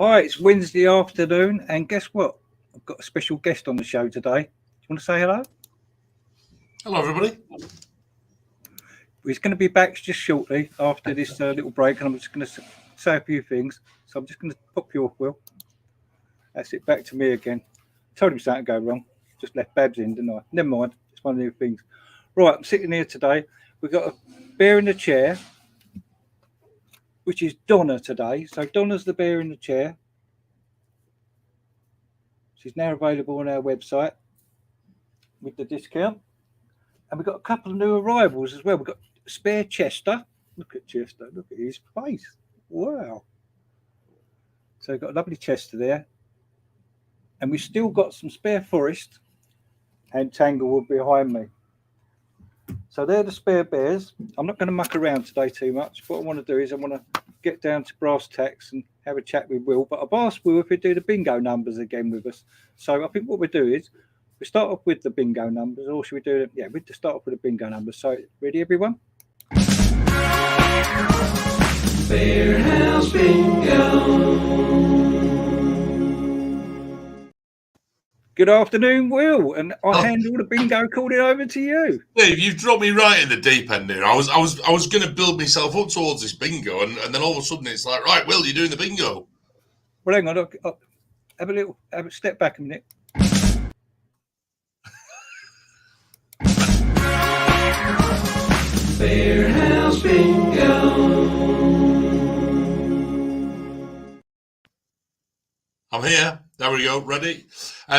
Hi, it's Wednesday afternoon, and guess what? I've got a special guest on the show today. Do you want to say hello? Hello, everybody. He's going to be back just shortly after this little break, and I'm just going to say a few things. So I'm just going to pop you off, Will. That's it, back to me again. Told him something to go wrong. Just left Babs in, didn't I? Never mind. It's one of the things. Right, I'm sitting here today. We've got a bear in the chair, which is Donna today. So Donna's the bear in the chair. She's now available on our website with the discount. And we've got a couple of new arrivals as well. We've got Spare Chester. Look at Chester. Look at his face. Wow. So we've got a lovely Chester there. And we've still got some Spare Forest and Tanglewood behind me. So they're the spare bears. I'm not going to muck around today too much. What I want to do is I want to get down to brass tacks and have a chat with Will. But I've asked Will if he'd do the bingo numbers again with us. So I think what we'll do is we start off with the bingo numbers, or should we do it? Yeah, we'll just start off with the bingo numbers. So, ready, everyone? Bearhouse Bingo. Good afternoon, Will, and I hand all the bingo calling over to you. Dave, you've dropped me right in the deep end here. I was going to build myself up towards this bingo, and then all of a sudden it's like, right, Will, you're doing the bingo. Well, hang on, I'll have a step back a minute. Bearhouse Bingo. I'm here. There we go. Ready?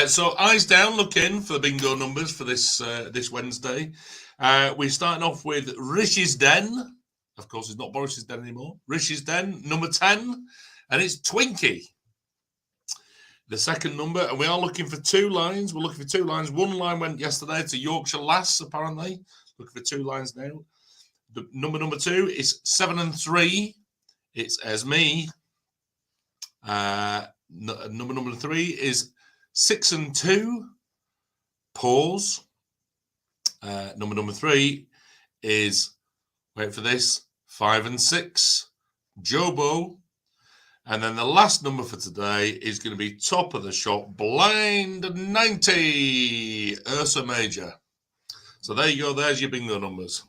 So eyes down, look in for the bingo numbers for this Wednesday. We're starting off with Rish's Den. Of course, it's not Boris's Den anymore. Rish's Den, number 10, and it's Twinkie. The second number, and we are looking for two lines. We're looking for two lines. One line went yesterday to Yorkshire Lass, apparently. Looking for two lines now. The number 2 is 7 and 3. It's Esme. Number 3 is 6 and 2. Pause. Number 3 is, wait for this, 5 and 6. Jobo. And then the last number for today is going to be top of the shop, blind 90, Ursa Major. So there you go. There's your bingo numbers.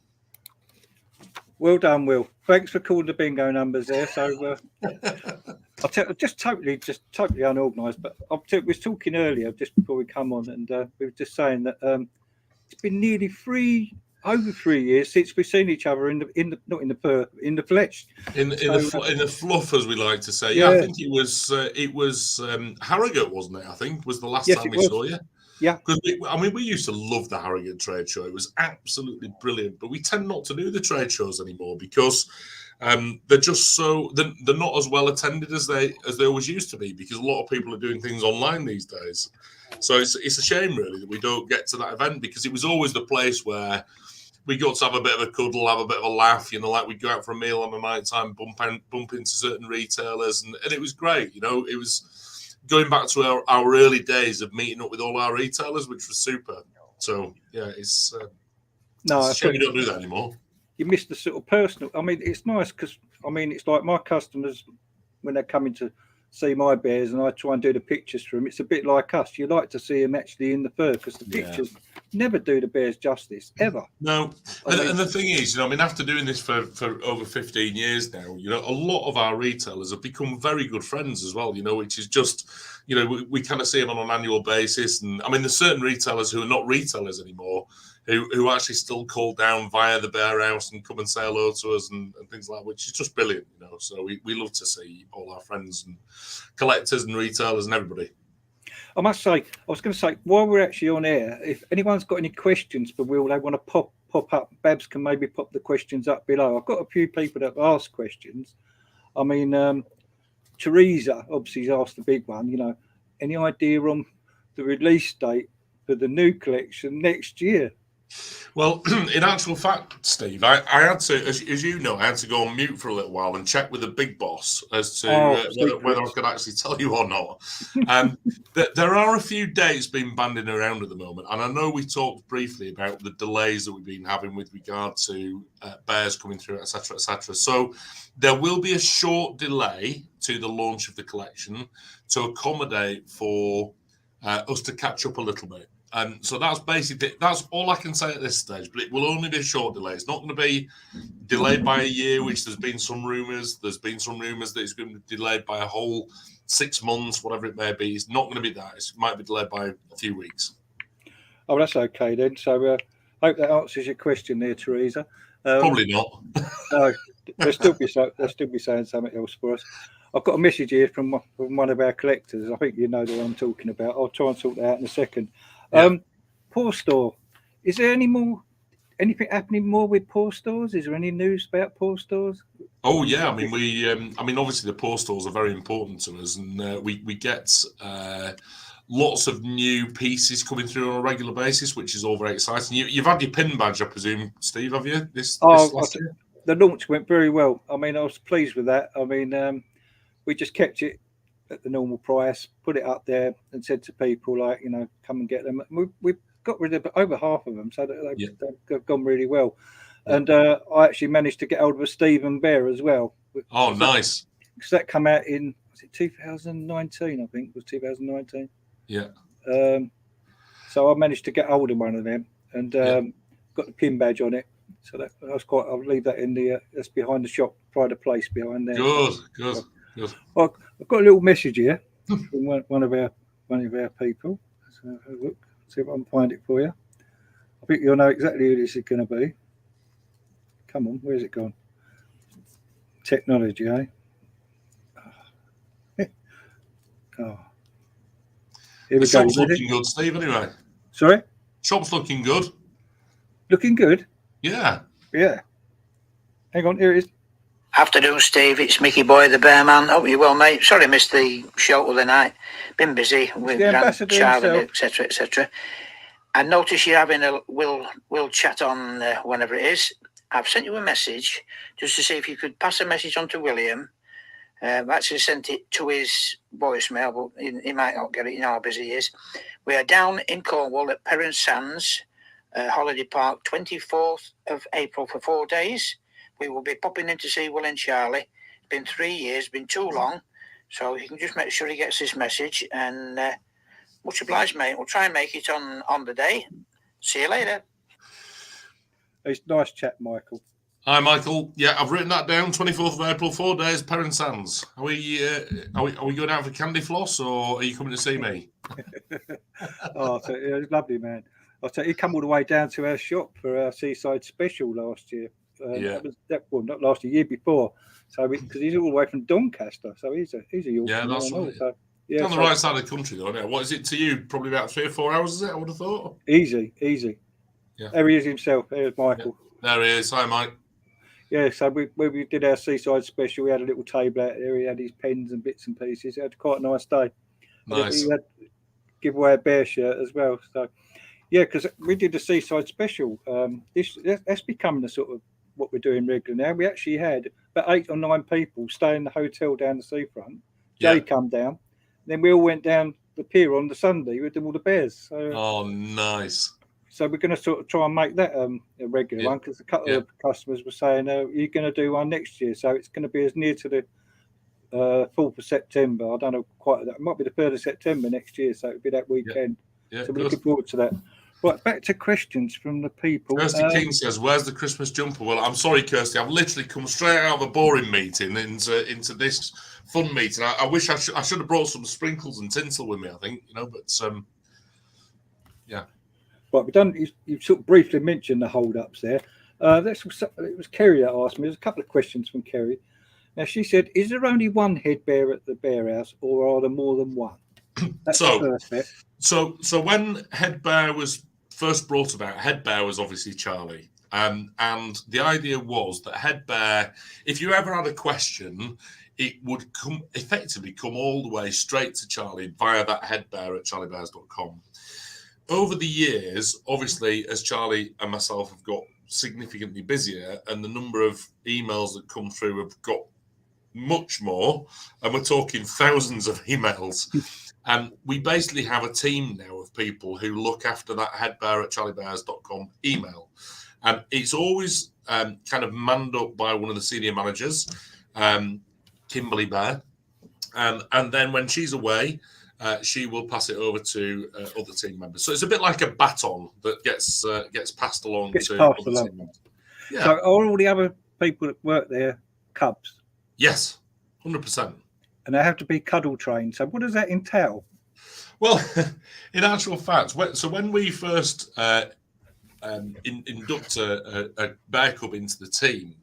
Well done, Will. Thanks for calling the bingo numbers there. So I'll tell you, just totally unorganised. But we was talking earlier, just before we come on, and we were just saying that it's been nearly over 3 years since we've seen each other in the flesh. In the fluff, as we like to say. Yeah, I think it was Harrogate, wasn't it? I think was the last time we saw you. Yeah, because we used to love the Harrogate trade show. It was absolutely brilliant. But we tend not to do the trade shows anymore because they're just they're not as well attended as they always used to be, because a lot of people are doing things online these days. So it's a shame really that we don't get to that event, because it was always the place where we got to have a bit of a cuddle, have a bit of a laugh, like we'd go out for a meal on the night time, bump into certain retailers, and it was great. It was going back to our early days of meeting up with all our retailers, which was super. So yeah, it's a shame we don't do that anymore. You missed the sort of personal. I mean, it's nice because it's like my customers, when they're coming to see my bears and I try and do the pictures for them, it's a bit like us. You like to see them actually in the fur, because the pictures never do the bears justice, ever. No. And the thing is, after doing this for over 15 years now, a lot of our retailers have become very good friends as well, which is just, we kind of see them on an annual basis. And there's certain retailers who are not retailers anymore, who actually still call down via the Bearhouse and come and say hello to us and things like that, which is just brilliant, So we love to see all our friends and collectors and retailers and everybody. I must say, I was going to say, while we're actually on air, if anyone's got any questions for Will, they want to pop up, Babs can maybe pop the questions up below. I've got a few people that have asked questions. Teresa obviously has asked the big one, any idea on the release date for the new collection next year? Well, in actual fact, Steve, I had to, as you know, I had to go on mute for a little while and check with the big boss as to whether I could actually tell you or not. There are a few dates being bandied around at the moment, and I know we talked briefly about the delays that we've been having with regard to bears coming through, etc., etc. So there will be a short delay to the launch of the collection to accommodate for us to catch up a little bit. So that's all I can say at this stage, but it will only be a short delay. It's not going to be delayed by a year, which there's been some rumours. There's been some rumours that it's going to be delayed by a whole 6 months, whatever it may be. It's not going to be that. It might be delayed by a few weeks. Oh, that's okay then. So I hope that answers your question there, Teresa. Probably not. No, they'll still be saying something else for us. I've got a message here from one of our collectors. I think you know the one I'm talking about. I'll try and sort that out in a second. Yeah. Paw store. Is there anything happening more with paw stores? Is there any news about paw stores? Oh yeah, I mean, obviously the paw stores are very important to us, and we get lots of new pieces coming through on a regular basis, which is all very exciting. You've had your pin badge, I presume, Steve, have you? This last year? The launch went very well. I mean, I was pleased with that. I mean, we just kept it at the normal price, put it up there, and said to people like, come and get them. We've got rid of over half of them, so they've gone really well. Yeah. And I actually managed to get hold of a Stephen Bear as well. Oh, nice! Because that came out in 2019, I think it was 2019. Yeah. So I managed to get hold of one of them and got the pin badge on it. So that was quite. I'll leave that in that's behind the shop, pride of place behind there. Good. Well, I've got a little message here from one of our people. Let's have a look, see if I can find it for you. I think you'll know exactly who this is going to be. Come on, where's it gone? Technology, eh? Oh. Here we go. Shop's looking good, Steve, anyway. Sorry? Shop's looking good. Looking good? Yeah. Hang on, here it is. Afternoon, Steve. It's Mickey Boy, the Bear Man. Hope you're well, mate. Sorry I missed the show the other night. Been busy with grandchild, etc., etc. I noticed you're having we'll chat on whenever it is. I've sent you a message just to see if you could pass a message on to William. I've actually sent it to his voicemail, but he might not get it. You know how busy he is. We are down in Cornwall at Perrin Sands Holiday Park, 24th of April for 4 days. We will be popping in to see Will and Charlie. It's been 3 years, been too long. So you can just make sure he gets this message. And much obliged, mate. We'll try and make it on the day. See you later. It's nice chat, Michael. Hi, Michael. Yeah, I've written that down. 24th of April, 4 days, Perrin Sands. Are we going out for candy floss, or are you coming to see me? So it was lovely, man. I'll tell you, he come all the way down to our shop for our seaside special last year. Not last year before. So because he's all the way from Doncaster, so he's a Yorkshire. Yeah, that's right. So, it's on the right side of the country, though. Isn't it? What is it to you? Probably about 3 or 4 hours, is it? I would have thought. Easy. Yeah. There he is himself. There's Michael. Yeah. There he is. Hi, Mike. Yeah, so we did our seaside special. We had a little table out there. He had his pens and bits and pieces. He had quite a nice day. Nice. He had give away a bear shirt as well. So, yeah, because we did a seaside special. That's becoming the sort of what we're doing regularly now. We actually had about 8 or 9 people stay in the hotel down the seafront. Jay come down. Then we all went down the pier on the Sunday with all the bears. So, oh, nice. So we're going to sort of try and make that a regular one, because a couple of customers were saying, you're going to do one next year. So it's going to be as near to the 4th of September. I don't know quite. It might be the 3rd of September next year. So it'll be that weekend. Yeah, so we're looking forward to that. Right, back to questions from the people. Kirsty King says, "Where's the Christmas jumper?" Well, I'm sorry, Kirsty. I've literally come straight out of a boring meeting into this fun meeting. I wish I should have brought some sprinkles and tinsel with me. I think, but yeah. Right, we've done. You sort of briefly mentioned the hold-ups there. It was Kerry that asked me. There's a couple of questions from Kerry. Now she said, "Is there only one head bear at the Bearhouse, or are there more than one?" That's the first bit. So when head bear was first brought about, head bear was obviously Charlie, and the idea was that head bear, if you ever had a question, it would effectively come all the way straight to Charlie via that head bear at charliebears.com. Over the years, obviously, as Charlie and myself have got significantly busier, and the number of emails that come through have got much more, and we're talking thousands of emails. And we basically have a team now of people who look after that headbear at charliebears.com email. And it's always kind of manned up by one of the senior managers, Kimberly Bear. And then when she's away, she will pass it over to other team members. So it's a bit like a baton that gets passed along to other team members. Yeah. So are all the other people that work there cubs? Yes, 100%. And they have to be cuddle trained. So what does that entail? Well, in actual fact, when we first induct a bear cub into the team,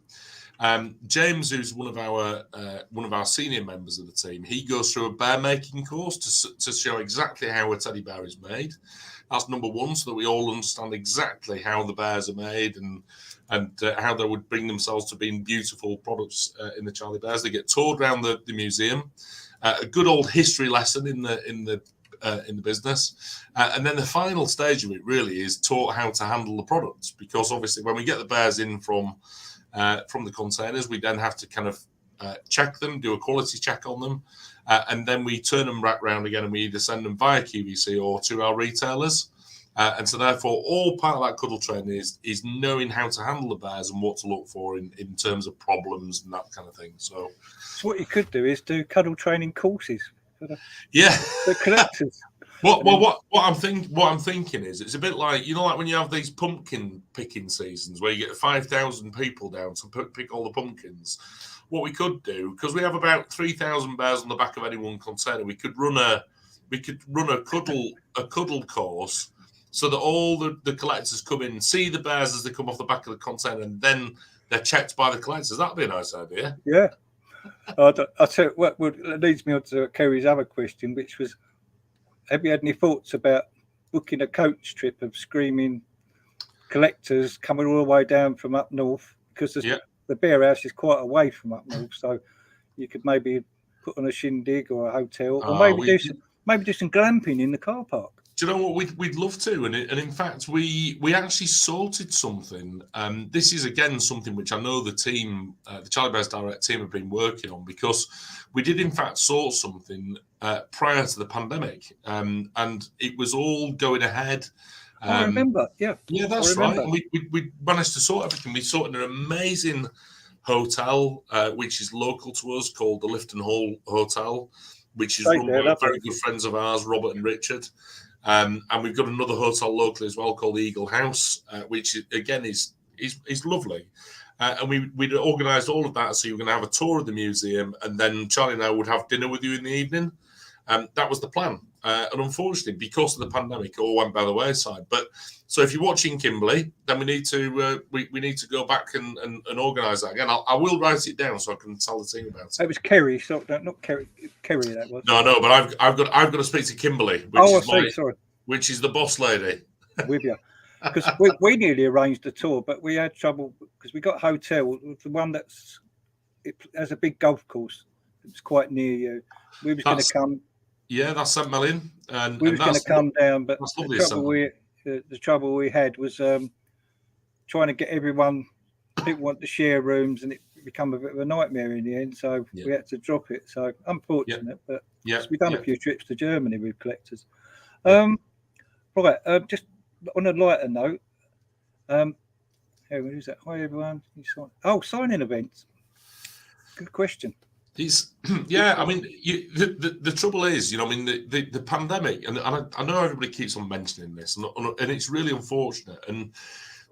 James, who's one of our senior members of the team, he goes through a bear making course to show exactly how a teddy bear is made. That's number one, so that we all understand exactly how the bears are made and how they would bring themselves to being beautiful products in the Charlie Bears. They get toured around the museum, a good old history lesson in the business, and then the final stage of it really is taught how to handle the products, because obviously when we get the bears in from the containers, we then have to kind of check them, do a quality check on them, and then we turn them back round again, and we either send them via QVC or to our retailers. And so therefore, all part of that cuddle training is knowing how to handle the bears and what to look for in terms of problems and that kind of thing. So what you could do is do cuddle training courses for the collectors. What I'm thinking is, it's a bit like, like when you have these pumpkin picking seasons where you get 5,000 people down to pick all the pumpkins. What we could do, because we have about 3,000 bears on the back of any one container, we could run a cuddle course, so that all the collectors come in and see the bears as they come off the back of the container, and then they're checked by the collectors. That'd be a nice idea. Yeah. I'll tell you what leads me on to Kerry's other question, which was, have you had any thoughts about booking a coach trip of screaming collectors coming all the way down from up north? Because the Bearhouse is quite away from up north, so you could maybe put on a shindig or a hotel, or maybe do some glamping in the car park. Do you know what we'd love to? And in fact, we actually sorted something. This is again something which I know the team, the Charlie Bears Direct team, have been working on, because we did in fact sort something prior to the pandemic, and it was all going ahead. I remember, yeah, that's right. And we managed to sort everything. We sorted an amazing hotel, which is local to us, called the Lifton Hall Hotel, which is run by very good friends of ours, Robert and Richard. And we've got another hotel locally as well called Eagle House, which again is lovely. And we'd organised all of that, so you were going to have a tour of the museum, and then Charlie and I would have dinner with you in the evening. That was the plan. And unfortunately, because of the pandemic, it all went by the wayside. But so if you're watching Kimberley, then we need to go back and organise that again. I will write it down so I can tell the team about it. It was Kerry, so not Kerry. Kerry, that was. No, but I've got to speak to Kimberley, which is the boss lady. With you, because we nearly arranged a tour, but we had trouble because we got a hotel, the one it has a big golf course. It's quite near you. We was going to come. Yeah, that's St. Mellin. And we was going to come down, but the trouble we had was trying to get everyone. People want to share rooms, and it became a bit of a nightmare in the end. So we had to drop it. So unfortunate, but we've done a few trips to Germany with collectors. Right, just on a lighter note, who's that? Hi everyone. Signing events. Good question. I mean, the trouble is, the pandemic, and I know everybody keeps on mentioning this, and it's really unfortunate, and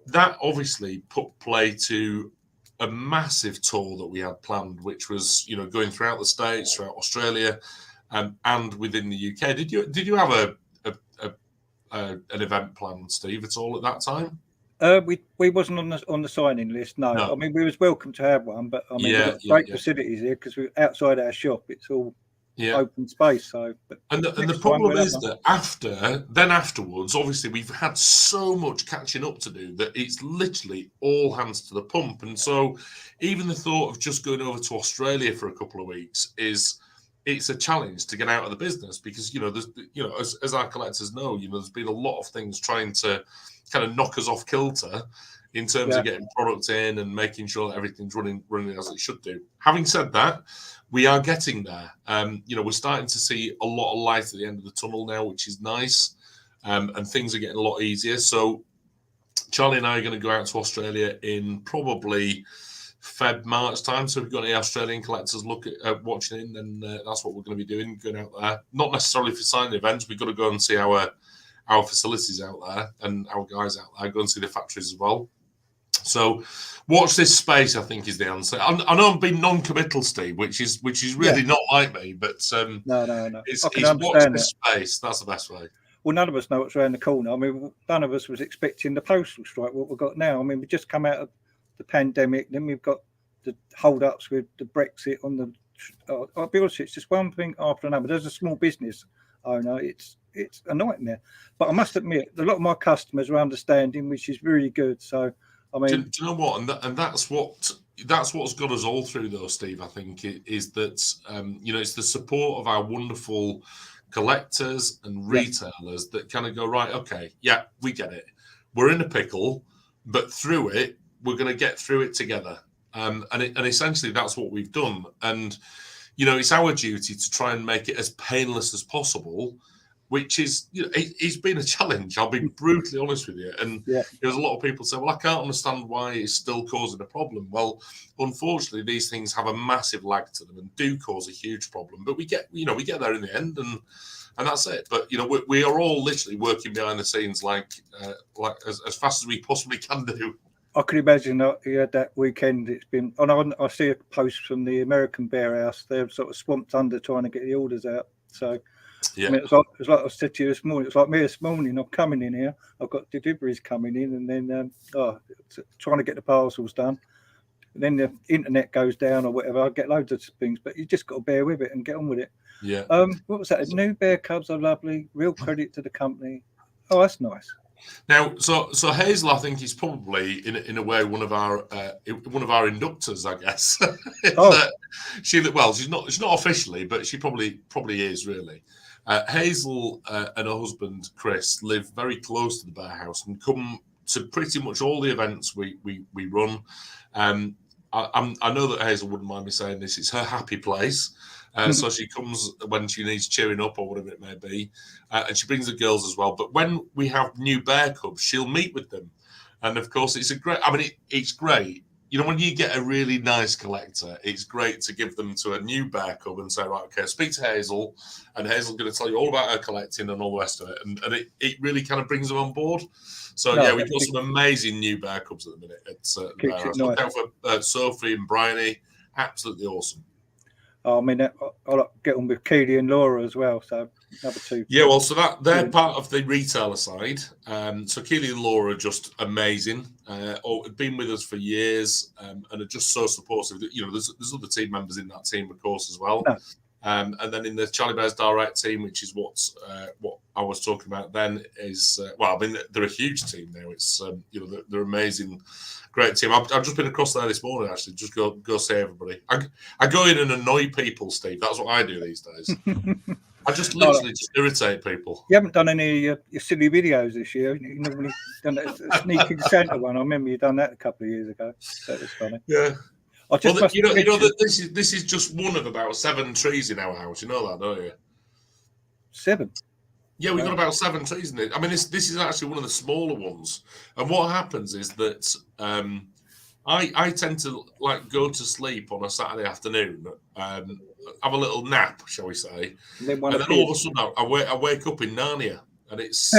that obviously put play to a massive tour that we had planned, which was going throughout the States, throughout Australia, and within the UK. Did you have an event planned, Steve, at all at that time? We wasn't on the signing list. No. I mean, we was welcome to have one, but I mean, we've got great facilities here because we're outside our shop. It's all open space. So, and the problem is that afterwards, obviously, we've had so much catching up to do that it's literally all hands to the pump. And so, even the thought of just going over to Australia for a couple of weeks it's a challenge to get out of the business, because there's as our collectors know, there's been a lot of things trying to kind of knock us off kilter in terms of getting product in and making sure that everything's running as it should do. Having said that, we are getting there. We're starting to see a lot of light at the end of the tunnel now, which is nice, and things are getting a lot easier. So Charlie and I are going to go out to Australia in probably Feb, March time. So if we've got any Australian collectors look at watching in, then that's what we're going to be doing, going out there. Not necessarily for signing events. We've got to go and see our facilities out there and our guys out there. Go and see the factories as well. So watch this space, I think, is the answer. I know I'm being non-committal, Steve, which is really not like me, but no. It's I can watch understand this space. That's the best way. Well, none of us know what's around the corner. I mean, none of us was expecting the postal strike, what we've got now. I mean, we just come out of the pandemic, then we've got the hold-ups with the Brexit on the... I'll be honest, it's just one thing after another. There's a small business owner, it's a nightmare. But I must admit, a lot of my customers are understanding, which is really good. So, I mean... Do you know what? And that's what's got us all through, though, Steve, I think, is that, it's the support of our wonderful collectors and retailers that kind of go, right, okay, yeah, we get it. We're in a pickle, but through it, we're going to get through it together. And essentially that's what we've done. And, it's our duty to try and make it as painless as possible, which is, it's been a challenge. I'll be brutally honest with you. And there's a lot of people say, well, I can't understand why it's still causing a problem. Well, unfortunately, these things have a massive lag to them and do cause a huge problem. But we get there in the end, and that's it. But we are all literally working behind the scenes like as fast as we possibly can do. I can imagine that weekend it's been. I see a post from the American Bearhouse. They're sort of swamped under trying to get the orders out. So. Yeah. I mean, it's like I said to you this morning. It's like me this morning. I'm coming in here. I've got deliveries coming in, and then trying to get the parcels done. And then the internet goes down or whatever. I get loads of things, but you just got to bear with it and get on with it. Yeah. What was that? New bear cubs are lovely. Real credit to the company. Oh, that's nice. Now, so Hazel, I think, is probably in a way one of our inductors, I guess. She's not officially, but she probably is really. Hazel and her husband Chris live very close to the Bearhouse and come to pretty much all the events we run. I know that Hazel wouldn't mind me saying this. It's her happy place. So she comes when she needs cheering up or whatever it may be, and she brings the girls as well. But when we have new bear cubs, she'll meet with them, and of course it's great. It's great. When you get a really nice collector, it's great to give them to a new bear cub and say, right, okay, speak to Hazel, and Hazel's going to tell you all about her collecting and all the rest of it, and it really kind of brings them on board. So we've got some amazing new bear cubs at the minute. It's look out for Sophie and Bryony, absolutely awesome. I mean, I'll get on with Keely and Laura as well. So another two. Yeah, well, so they're part of the retailer side. So Keely and Laura are just amazing. Been with us for years and are just so supportive. There's other team members in that team, of course, as well. No. And then in the Charlie Bears Direct team, which is what I was talking about then, is they're a huge team now. It's they're amazing. Great team. I've just been across there this morning, actually. Just go see everybody. I go in and annoy people, Steve. That's what I do these days. I just literally just irritate people. You haven't done any your silly videos this year. You normally done a sneaking Santa one. I remember you done that a couple of years ago. That was funny. Yeah. This is just one of about 7 trees in our house. You know that, don't you? 7. Yeah, we've got about 7 trees in it. I mean, this is actually one of the smaller ones. And what happens is that I tend to go to sleep on a Saturday afternoon, have a little nap, shall we say, and then all of a sudden I wake up in Narnia, and it's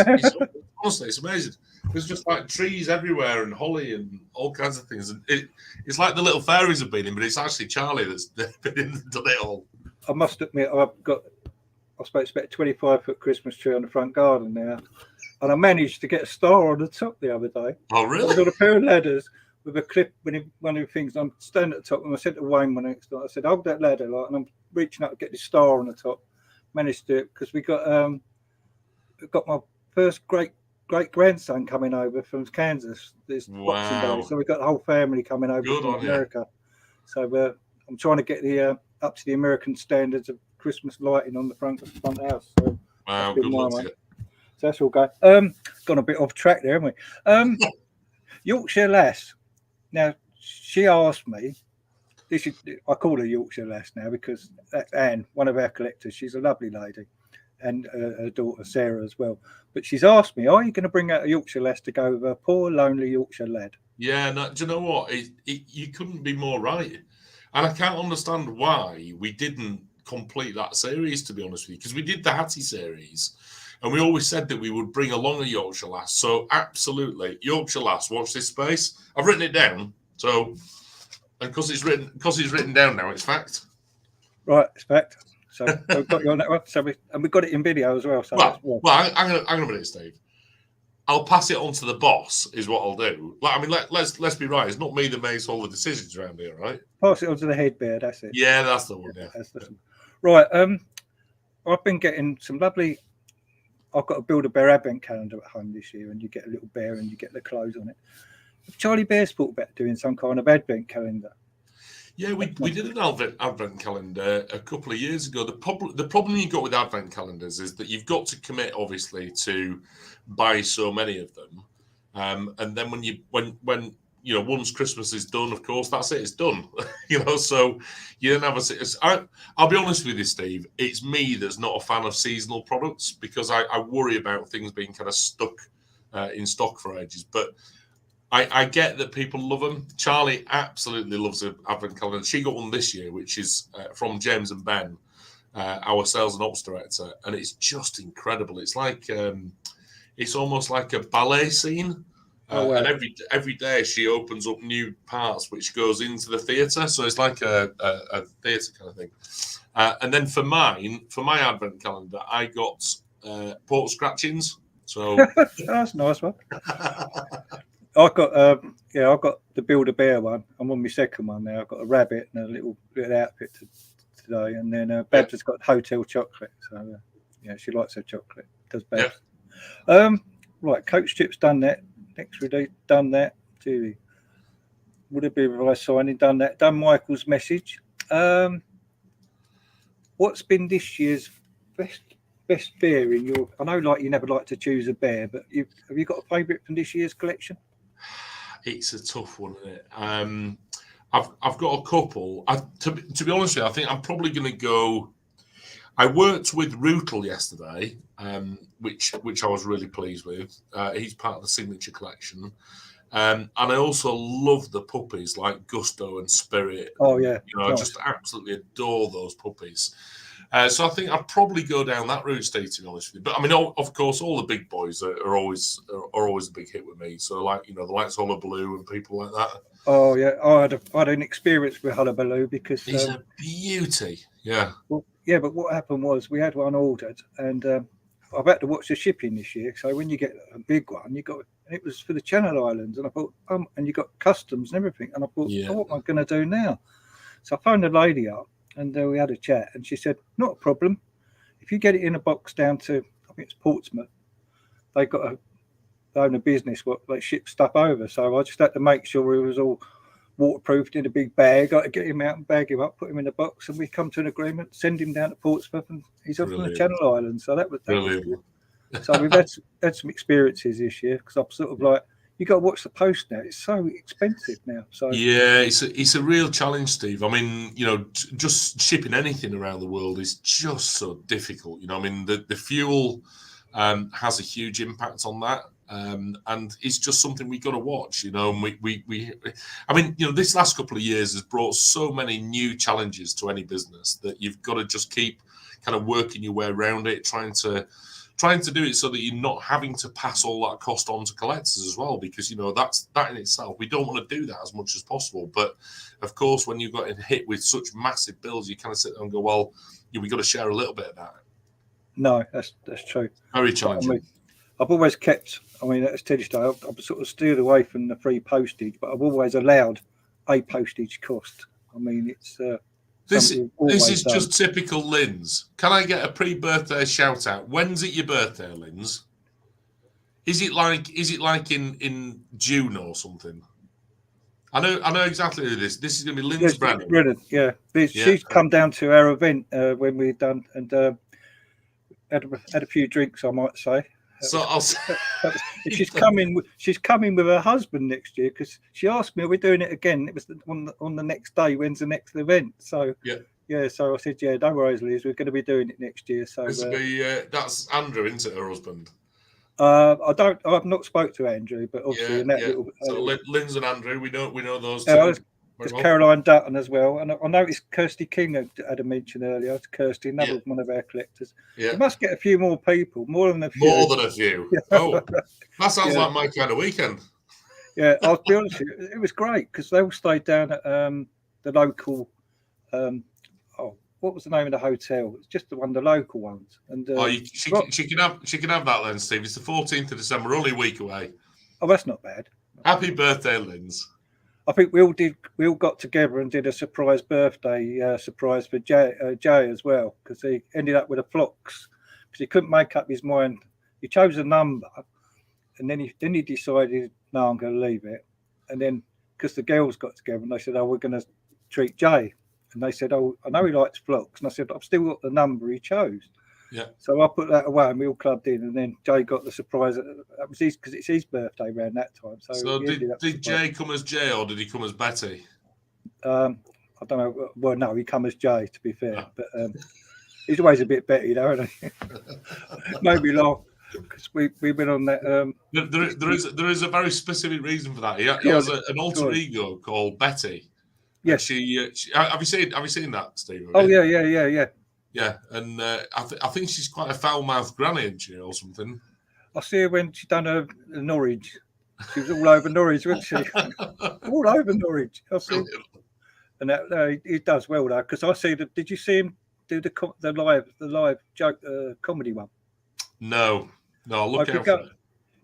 honestly it's amazing. There's just trees everywhere and holly and all kinds of things, and it's like the little fairies have been in, but it's actually Charlie that's been in and done it all. I must admit, I suppose about a 25-foot Christmas tree on the front garden now, and I managed to get a star on the top the other day. Oh, really? I got a pair of ladders with a clip. One of the things, I'm standing at the top, and I said to Wayne when I said, hold that ladder, and I'm reaching up to get the star on the top. Managed to do it because we got my first great grandson coming over from Kansas this Boxing Day, so we got the whole family coming over from America. So I'm trying to get the up to the American standards of Christmas lighting on the front house. So wow, good luck to you. So that's all go. Gone a bit off track there, haven't we? Yorkshire Lass. Now she asked me. I call her Yorkshire Lass now because that's Anne, one of our collectors. She's a lovely lady. and her daughter Sarah as well. But she's asked me, "Are you going to bring out a Yorkshire lass to go with a poor lonely Yorkshire lad?" Yeah, no, do you know what? You couldn't be more right. And I can't understand why we didn't complete that series, to be honest with you, because we did the Hattie series and we always said that we would bring along a Yorkshire lass. So, absolutely, Yorkshire lass, watch this space. I've written it down. So, and because it's written down now, it's fact. Right, it's fact. So, we've got you on that one. So, we've got it in video as well. So I'm going to put it, Steve. I'll pass it on to the boss, is what I'll do. Like, I mean, let's be right. It's not me that makes all the decisions around here, right? Pass it on to the head bear. That's it. Yeah, that's the one. Yeah. Right. I've been getting some lovely. I've got to build a bear advent calendar at home this year, and you get a little bear and you get the clothes on it. Have Charlie Bear's thought about doing some kind of advent calendar? Yeah, we did an advent calendar a couple of years ago. The problem you've got with advent calendars is that you've got to commit, obviously, to buy so many of them, and then when once Christmas is done, of course, that's it. It's done. So you don't have a. I'll be honest with you, Steve. It's me that's not a fan of seasonal products because I worry about things being kind of stuck in stock for ages, but. I get that people love them. Charlie absolutely loves an advent calendar. She got one this year, which is from James and Ben, our sales and ops director, and it's just incredible. It's like it's almost like a ballet scene, and every day she opens up new parts which goes into the theatre. So it's like a theatre kind of thing. And then for my advent calendar, I got port scratchings. So that's a nice one. I've got I've got the Build a Bear one. I'm on my second one now. I've got a rabbit and a little outfit today, and then Babs has got hotel chocolate. So she likes her chocolate. Does Babs? Yeah. Right, Coach Chip's done that. Next release done that. Julie, would it be a revised signing? Done that. Done Michael's message. What's been this year's best bear in your? I know, like you never like to choose a bear, but have you got a favourite from this year's collection? It's a tough one, isn't it? I've got a couple. To be honest with you, I think I'm probably going to go. I worked with Rootle yesterday, which I was really pleased with. He's part of the signature collection, and I also love the puppies like Gusto and Spirit. Oh yeah, I just absolutely adore those puppies. So I think I'd probably go down that route, Steve, to be honest with you. But I mean, of course, all the big boys are always a big hit with me. So like the likes of Hullabaloo and people like that. Oh yeah, I had an experience with Hullabaloo because he's a beauty. Yeah. Well, yeah, but what happened was we had one ordered, and I've had to watch the shipping this year. So when you get a big one, it was for the Channel Islands, and I thought, and you got customs and everything, and I thought, what am I going to do now? So I phoned the lady up. And we had a chat, and she said, "Not a problem. If you get it in a box down to, I think it's Portsmouth, they own a business what they ship stuff over. So I just had to make sure it was all waterproofed in a big bag. I had to get him out and bag him up, put him in a box, and we come to an agreement, send him down to Portsmouth, and he's off from the Channel Islands. So that was good. So we've had some experiences this year because I'm sort of like, you got to watch the post now. It's so expensive now. So yeah, it's a real challenge, Steve. I mean, just shipping anything around the world is just so difficult. I mean, the fuel has a huge impact on that, and it's just something we got to watch. And I mean, this last couple of years has brought so many new challenges to any business that you've got to just keep kind of working your way around it, trying to do it so that you're not having to pass all that cost on to collectors as well, because that in itself, we don't want to do that as much as possible. But of course, when you've got hit with such massive bills, you kind of sit there and go, well, we've got to share a little bit of that. No, that's true. Very challenging. I mean, I've always kept. I mean, as Teddy said, I've sort of steered away from the free postage, but I've always allowed a postage cost. I mean, it's. This is just typical Lynn's. Can I get a pre-birthday shout out? When's it your birthday, Lynn's? Is it like in June or something? I know exactly who this. This is going to be Lynn's Brennan. Yeah, she's come down to our event when we've done and had a few drinks, I might say. So I'll say she's coming with her husband next year because she asked me, "Are we doing it again?" It was on the next day. When's the next event? So Yeah, so I said, yeah, no worries, Liz. We're going to be doing it next year. So This will be that's Andrew, isn't it, her husband? I've not spoke to Andrew, but obviously Yeah, in that yeah. little. So Linz and Andrew, we know those two. There's very well. Caroline Dutton as well, and I noticed Kirsty King had a mention earlier. It's Kirsty, another one of our collectors. Yeah, you must get a few more people, more than a few. More than a few. Oh, that sounds like my kind of weekend. Yeah, I'll be honest with you, it was great because they all stayed down at the local. What was the name of the hotel? It's just the local ones. And she can have that then, Steve. It's the 14th of December, only a week away. Oh, that's not bad. Happy birthday, Linz. I think we all got together and did a surprise birthday surprise for Jay as well, because he ended up with a flocks because he couldn't make up his mind. He chose a number, and then he decided, no, I'm going to leave it. And then because the girls got together and they said, oh, we're going to treat Jay, and they said, oh, I know he likes flocks, and I said, I've still got the number he chose. Yeah. So I put that away and we all clubbed in, and then Jay got the surprise. That was because it's his birthday around that time. So did Jay come as Jay or did he come as Betty? I don't know. Well, no, he come as Jay, to be fair, but he's always a bit Betty, though, isn't he? Made me laugh because we've been on that. There is a very specific reason for that. He has an alter ego called Betty. Yes. She have you seen that, Steve? Oh yeah. Yeah, and I think she's quite a foul-mouthed granny, isn't she, or something? I see her when she done her Norwich. She was all over Norwich, wasn't she? All over Norwich. I see. And that he does well though, because I see that. Did you see him do the live joke comedy one? No. I'll look out for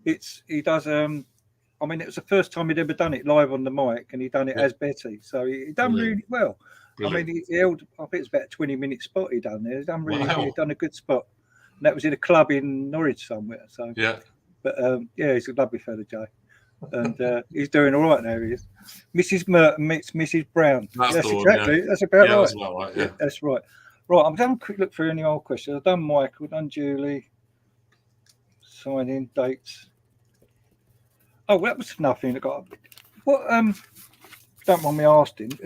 it. He does. I mean, it was the first time he'd ever done it live on the mic, and he done it as Betty. So he done really well. Brilliant. I mean, he held. I think it's about a 20-minute spot he done there. He done he done a good spot. And that was in a club in Norwich somewhere. So yeah. But he's a lovely fella, Jay, and he's doing all right now. He is. Mrs. Merton meets Mrs. Brown. That's exactly. Yeah. That's about right. That's well right. Yeah, that's right. Right, I'm going to quick look through any old questions. I've done Michael, done Julie. Sign-in dates. Oh, that was nothing. What? Don't mind me asking.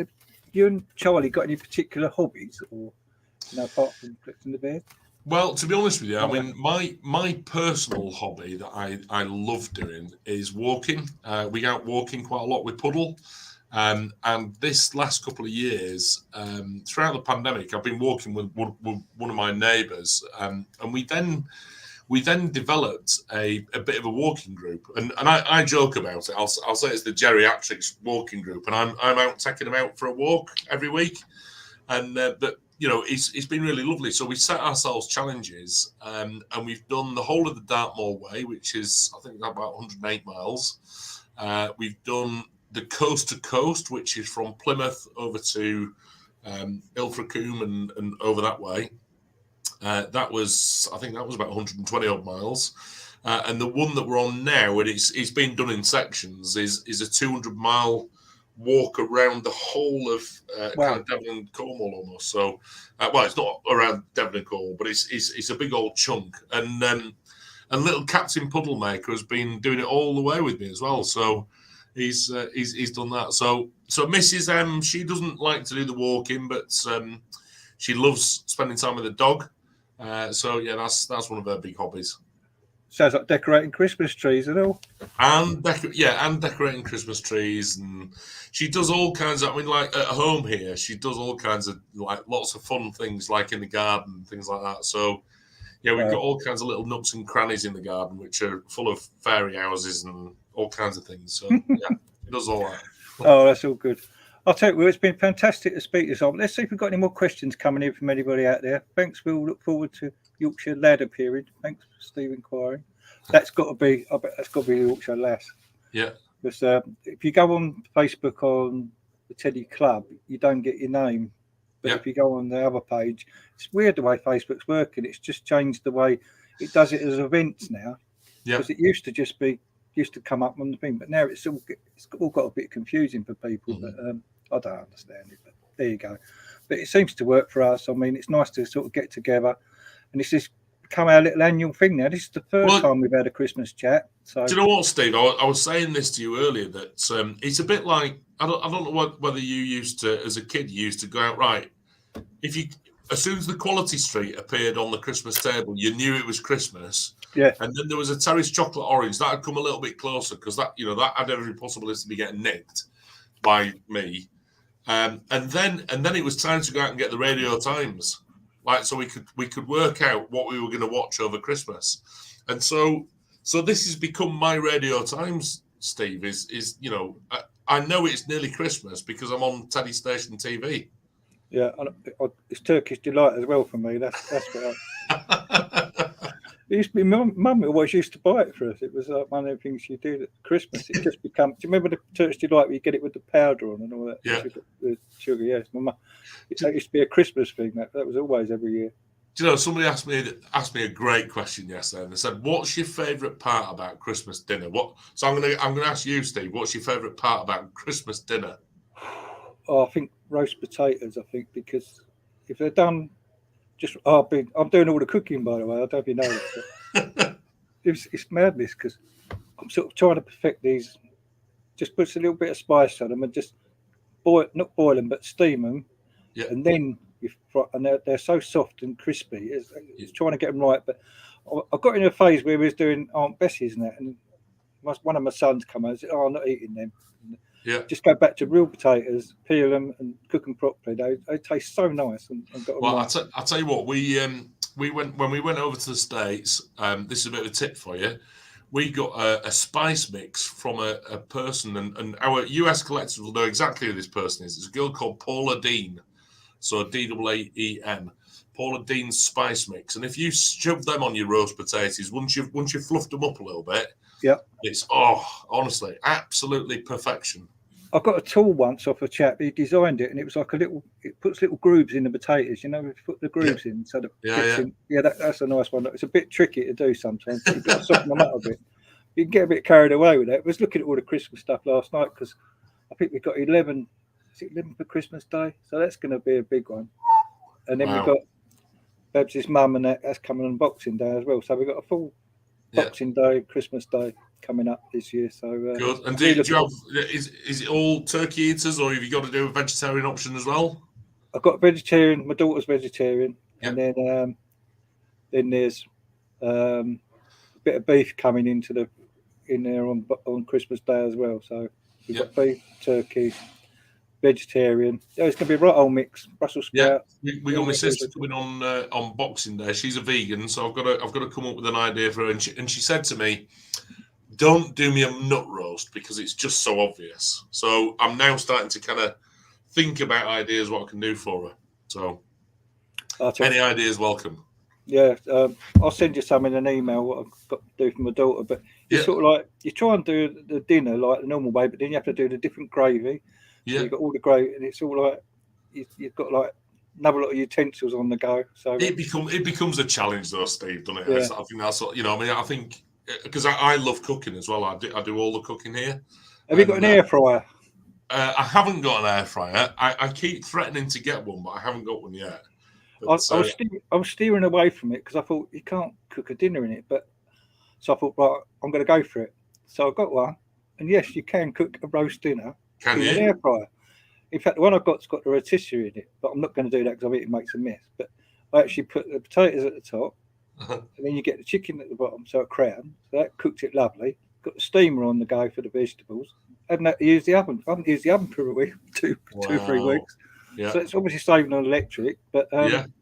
You and Charlie got any particular hobbies, or apart from collecting the bears? Well, to be honest with you, I mean, my personal hobby that I love doing is walking. We go out walking quite a lot with Puddle. And this last couple of years, throughout the pandemic, I've been walking with one of my neighbours, and we then developed a bit of a walking group, and I joke about it. I'll say it's the geriatrics walking group, and I'm out taking them out for a walk every week, and but it's been really lovely. So we set ourselves challenges, and we've done the whole of the Dartmoor Way, which is I think about 108 miles. We've done the coast to coast, which is from Plymouth over to Ilfracombe and over that way. I think that was about 120 odd miles. And the one that we're on now, and it's been done in sections, is a 200-mile walk around the whole of kind of Devon and Cornwall almost. So, it's not around Devon and Cornwall, but it's a big old chunk. And little Captain Puddlemaker has been doing it all the way with me as well. So he's done that. So Mrs. M, she doesn't like to do the walking, but she loves spending time with the dog. That's one of her big hobbies. Sounds like decorating Christmas trees and all. And decorating Christmas trees, and she does all kinds of. I mean, like at home here, she does all kinds of like lots of fun things, like in the garden, things like that. So, yeah, we've got all kinds of little nooks and crannies in the garden, which are full of fairy houses and all kinds of things. So, yeah, she does all that. Oh, that's all good. I'll tell you, it's been fantastic to speak this on. Let's see if we've got any more questions coming in from anybody out there. Thanks. We'll look forward to Yorkshire Lad appearing. Thanks for Steve inquiring. That's got to be. I bet that's got to be the Yorkshire Lass. Yeah. Because if you go on Facebook on the Teddy Club, you don't get your name. But if you go on the other page, it's weird the way Facebook's working. It's just changed the way it does it as events now. Yeah. Because it used to come up on the thing, but now it's all got a bit confusing for people. Mm-hmm. But I don't understand it, but there you go. But it seems to work for us. I mean, it's nice to sort of get together, and it's just become our little annual thing now. This is the first time we've had a Christmas chat. So, do you know what, Steve? I was saying this to you earlier that it's a bit like I don't know whether you used to, as a kid, you used to go out right. as soon as the Quality Street appeared on the Christmas table, you knew it was Christmas. Yeah. And then there was a Terrace chocolate orange that had come a little bit closer because that had every possibility to be getting nicked by me. And then it was time to go out and get the Radio Times, like so we could work out what we were going to watch over Christmas. And so this has become my Radio Times, Steve. I know it's nearly Christmas because I'm on Teddy Station TV. Yeah, it's Turkish delight as well for me. That's what it used to be. Mum always used to buy it for us. It was like one of the things she did at Christmas. It just become. Do you remember the Turkish delight where you get it with the powder on and all that? Yeah. The sugar. Yes, my mum. It used to be a Christmas thing. That was always every year. Do you know, somebody asked me a great question yesterday, and they said, "What's your favourite part about Christmas dinner?" So I'm gonna ask you, Steve. What's your favourite part about Christmas dinner? Oh, I think roast potatoes. I think because if they're done, I'm doing all the cooking, by the way. I don't know if you know that. It's madness because I'm sort of trying to perfect these. Just put a little bit of spice on them and just not boil them, but steam them. Yeah. And then they're so soft and crispy. It's trying to get them right. But I got in a phase where we was doing Aunt Bessie's and that, and one of my sons come out and said, "Oh, I'm not eating them." Yeah. Just go back to real potatoes, peel them, and cook them properly. They taste so nice and got them. Well, right. I'll tell you what. We went when we went over to the States. This is a bit of a tip for you. We got a spice mix from a person, and our US collectors will know exactly who this person is. It's a girl called Paula Dean, so Daen. Paula Dean's spice mix, and if you shove them on your roast potatoes, once you've fluffed them up a little bit, yeah, it's honestly absolutely perfection. I got a tool once off a chap. He designed it, and it was like it puts little grooves in the potatoes. You know, you put the grooves in, so that that's a nice one. It's a bit tricky to do sometimes. You've got to soften them up a bit. You can get a bit carried away with that. I was looking at all the Christmas stuff last night because I think we got 11. Is it 11 for Christmas Day? So that's going to be a big one. And then we've got Babs' mum, and that's coming on Boxing Day as well. So we've got a full Boxing Day, Christmas Day coming up this year. So good. And do you have? Is it all turkey eaters, or have you got to do a vegetarian option as well? I've got a vegetarian. My daughter's vegetarian, and then there's a bit of beef coming in there on Christmas Day as well. So we've got beef, turkey, vegetarian. It's going to be a right old mix. Brussels sprout. Yeah, we got my sister coming on Boxing Day. She's a vegan, so I've got to come up with an idea for her. And she said to me, "Don't do me a nut roast because it's just so obvious." So I'm now starting to kind of think about ideas what I can do for her. So any ideas welcome. Yeah, I'll send you some in an email what I've got to do for my daughter. But it's sort of like you try and do the dinner like the normal way, but then you have to do the different gravy. So you've got all the gravy, and it's all like you've got like another lot of utensils on the go. So it becomes a challenge, though, Steve, doesn't it? Yeah. I think that's what I think because I love cooking as well. I do all the cooking here. Have you got an air fryer? I haven't got an air fryer. I keep threatening to get one, but I haven't got one yet. But, I was steering away from it because I thought you can't cook a dinner in it. So I thought, right, I'm going to go for it. So I got one, and yes, you can cook a roast dinner in an air fryer. In fact, the one I've got's got the rotisserie in it, but I'm not going to do that because I think it makes a mess. But I actually put the potatoes at the top, and then you get the chicken at the bottom, so a crown. So that cooked it lovely. Got the steamer on the go for the vegetables. I hadn't had to use the oven. I haven't used the oven for a week, 2 or 3 weeks. Yeah. So it's obviously saving on electric, but and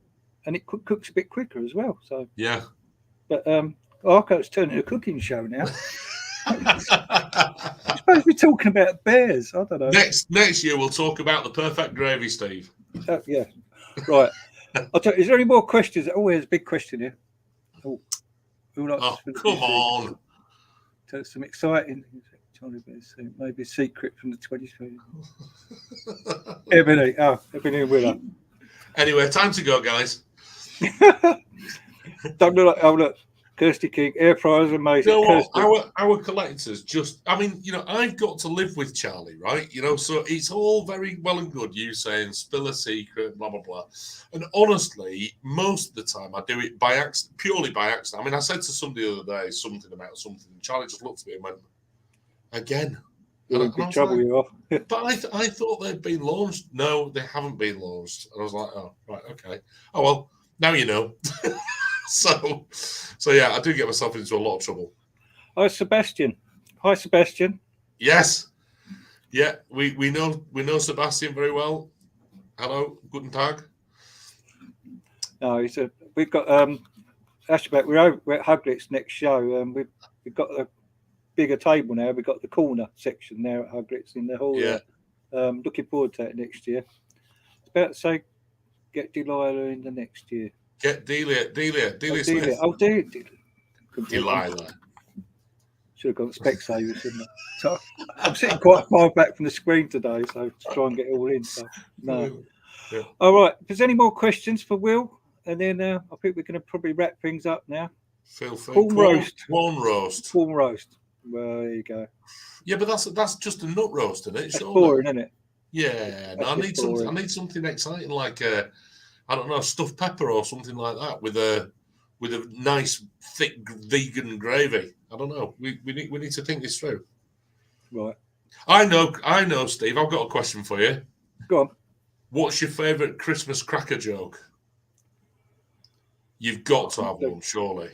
it cooks a bit quicker as well. So but it's turning a cooking show now. You're supposed to be talking about bears. I don't know. Next year we'll talk about the perfect gravy, Steve. Yeah, right. I'll tell you, is there any more questions? Oh, there's a big question here. Who likes come on. Tell us some exciting. Maybe a secret from the 20th. Ebony Willer. Anyway, time to go, guys. Don't look look. Kirsty King, air fryers are amazing. You know what? Our collectors I've got to live with Charlie, right? So it's all very well and good you saying spill a secret, blah, blah, blah. And honestly, most of the time I do it by accident, purely by accident. I mean, I said to somebody the other day something about something, and Charlie just looked at me and went, again. You're in big trouble, you are. But I thought they'd been launched. No, they haven't been launched. And I was like, oh, right, okay. Oh, well, now you know. So yeah, I do get myself into a lot of trouble. Oh, Sebastian. Hi, Sebastian. Yes. Yeah, we know Sebastian very well. Hello, guten Tag. No, we've got actually we're at Huglit's next show. We've got a bigger table now. We've got the corner section there at Huglit's in the hall. Yeah. Looking forward to that next year. It's about to say get Delilah in the next year. Get Delia Smith. Oh, Delia. Delilah. Should have gone Specsavers, shouldn't I? So I'm sitting quite far back from the screen today, so to try and get it all in. So no. Yeah. All right. If there's any more questions for Will, and then I think we're going to probably wrap things up now. Feel free. Corn roast. Corn roast. Corn roast. Well, there you go. Yeah, but that's just a nut roast, isn't it? That's boring, isn't it? Yeah. No, I need something exciting like I don't know, stuffed pepper or something like that with a nice thick vegan gravy. I don't know. We need to think this through. Right. I know, Steve. I've got a question for you. Go on. What's your favourite Christmas cracker joke? You've got to have one, surely.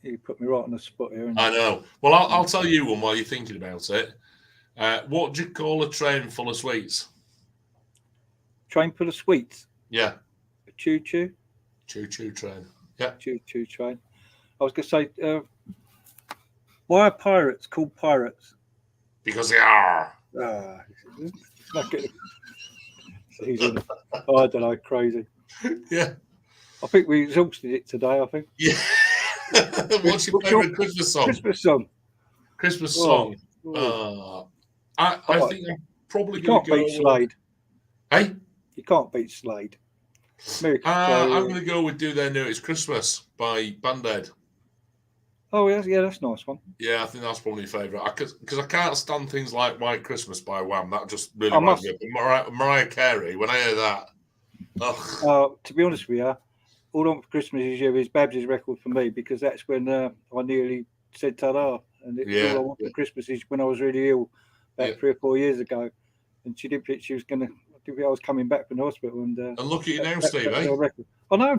You put me right on the spot here. I know. Well, I'll tell you one while you're thinking about it. What do you call a train full of sweets? Train full of sweets? Yeah. A choo-choo? Choo-choo train. Yeah. Choo-choo train. I was going to say, why are pirates called pirates? Because they are. It's not good. He's in. I don't know, crazy. Yeah. I think we exhausted it today, I think. Yeah. What's your favourite Christmas song? Christmas song. I think I'm probably going to go... You can't beat Slade. Hey? You can't beat Slade. I'm going to go with Do They Know It's Christmas by Band-Aid. Oh, yeah, that's a nice one. Yeah, I think that's probably my favourite. Because I can't stand things like White Christmas by Wham. That just really reminds me of Mariah Carey. When I hear that, to be honest with you, All I Want for Christmas Is You is Babs's record for me, because that's when I nearly said ta-da. And All I Want for Christmas Is when I was really ill about 3 or 4 years ago. And she didn't think she was going to... I was coming back from the hospital. And look at you now, Steve, eh? I know.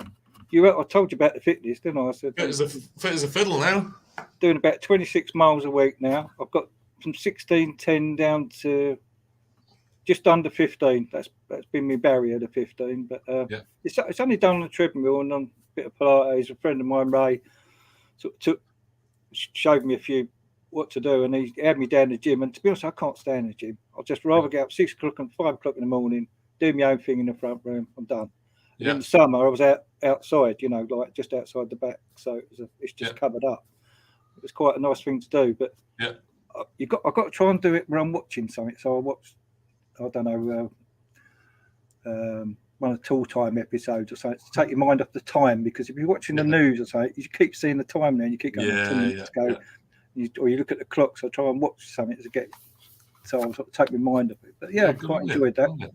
I told you about the fitness, didn't I? I said, fit as a fiddle now. Doing about 26 miles a week now. I've got from 16:10 down to just under 15. That's been my barrier to 15. But it's only done on the treadmill and on a bit of Pilates. A friend of mine, Ray, showed me a few what to do, and he had me down the gym. And to be honest, I can't stand the gym. I'd just rather get up 6 o'clock and 5 o'clock in the morning, do my own thing in the front room. I'm done. Yeah. In the summer, I was outside, like just outside the back, so it's just covered up. It was quite a nice thing to do, but I've got to try and do it when I'm watching something. So I watched, I don't know, one of the Tool Time episodes or something to take your mind off the time, because if you're watching the news or something, you keep seeing the time there and you keep going 10 minutes ago, or you look at the clock. So I try and watch something to get, so I'll sort of take my mind off it. But I quite enjoyed that.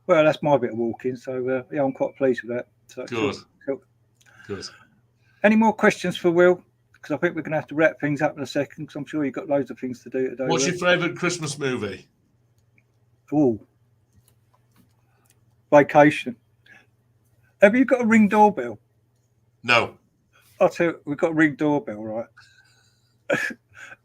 Well, that's my bit of walking, so I'm quite pleased with that. So Good. Any more questions for Will? Because I think we're going to have to wrap things up in a second, because I'm sure you've got loads of things to do today. What's your favourite Christmas movie? Oh, Vacation. Have you got a Ring doorbell? No. I'll tell you, we've got a Ring doorbell, right?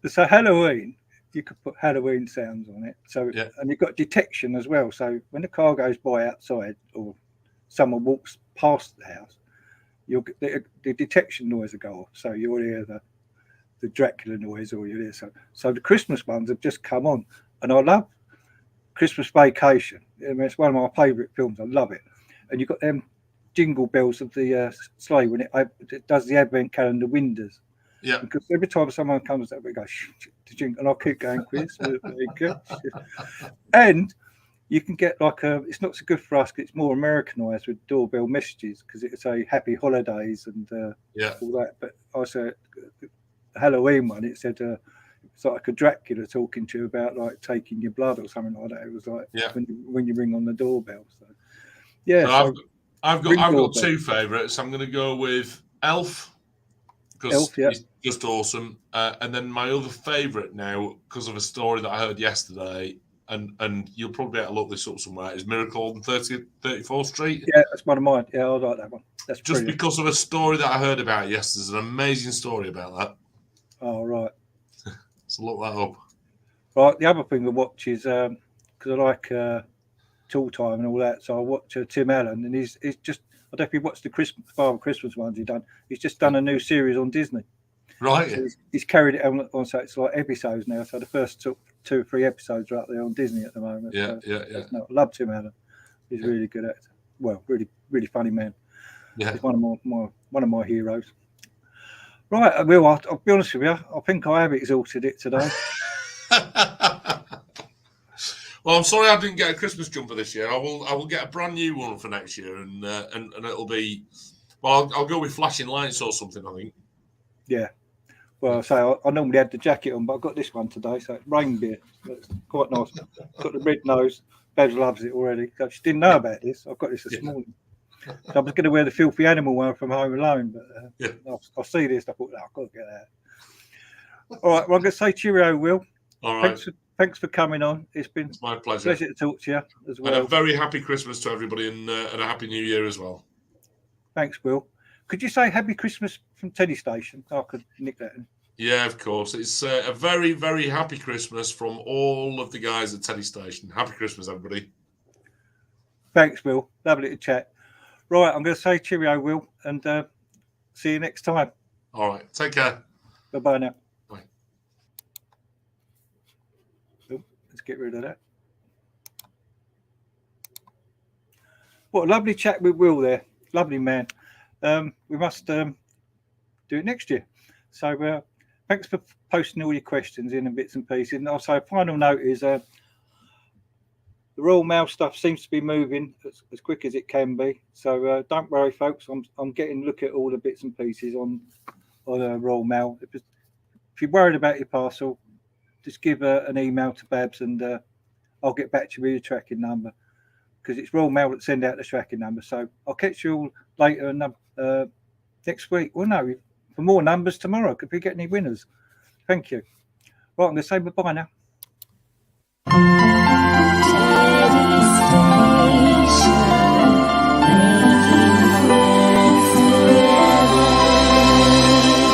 So Halloween, you could put Halloween sounds on it. So and you've got detection as well. So when the car goes by outside or someone walks past the house, you'll get the detection noise will go off. So you'll hear the Dracula noise, or you'll hear so the Christmas ones have just come on, and I love Christmas Vacation. I mean, it's one of my favourite films. I love it. And you've got them jingle bells of the sleigh when it does the advent calendar windows. Yeah. Because every time someone comes up, we go, and I'll keep going, Chris. And you can get it's not so good for us, because it's more Americanized with doorbell messages, because it's a happy holidays and all that. But also, the Halloween one, it said it's like a Dracula talking to you about like taking your blood or something like that. It was like when you ring on the doorbell. So So I've got 2 favourites. I'm going to go with Elf. Because Just awesome. And then my other favourite now, because of a story that I heard yesterday, and you'll probably be able to look this up somewhere, is Miracle on 34th Street. Yeah, that's one of mine. Yeah, I like that one. That's just brilliant. Because of a story that I heard about yesterday. There's an amazing story about that. Oh, right. So look that up. Right, the other thing to watch is because I like Tool Time and all that, so I watch Tim Allen, and he's just, I don't know if you watched the Father Christmas ones he's done. He's just done a new series on Disney. Right. So he's carried it on, so it's like episodes now. So the first two or three episodes are up there on Disney at the moment. Yeah, so yeah. I love Tim Allen. He's really good at it. Well, really, really funny man. Yeah. He's one of my heroes. Right, Will, I'll be honest with you. I think I have exhausted it today. Well, I'm sorry I didn't get a Christmas jumper this year. I will get a brand new one for next year, and it'll be, well, I'll go with flashing lights or something, I think. Yeah. Well, so I normally had the jacket on, but I got this one today, so it's reindeer. It's quite nice. Got the red nose. Bev loves it already. She didn't know about this. I've got this this morning. So I was going to wear the filthy animal one from Home Alone, but I'll see this. I thought, I've got to get that. All right, well, I'm going to say cheerio, Will. All right. Thanks for coming on. It's my pleasure. Pleasure to talk to you as well. And a very happy Christmas to everybody, and a happy New Year as well. Thanks, Will. Could you say Happy Christmas from Teddy Station? I could nick that in. Yeah, of course. It's a very, very happy Christmas from all of the guys at Teddy Station. Happy Christmas, everybody. Thanks, Will. Lovely to chat. Right, I'm going to say cheerio, Will, and see you next time. All right. Take care. Bye-bye now. Bye. Oh, let's get rid of that. What a lovely chat with Will there. Lovely man. We must do it next year. So thanks for posting all your questions in and bits and pieces. And also, a final note is the Royal Mail stuff seems to be moving as quick as it can be. So don't worry, folks. I'm getting a look at all the bits and pieces on Royal Mail. If you're worried about your parcel, just give an email to Babs, and I'll get back to you with your tracking number, because it's Royal Mail that send out the tracking number. So I'll catch you all later next week. Well, no, for more numbers tomorrow. Could we get any winners? Thank you. Right, I'm going to say bye-bye now.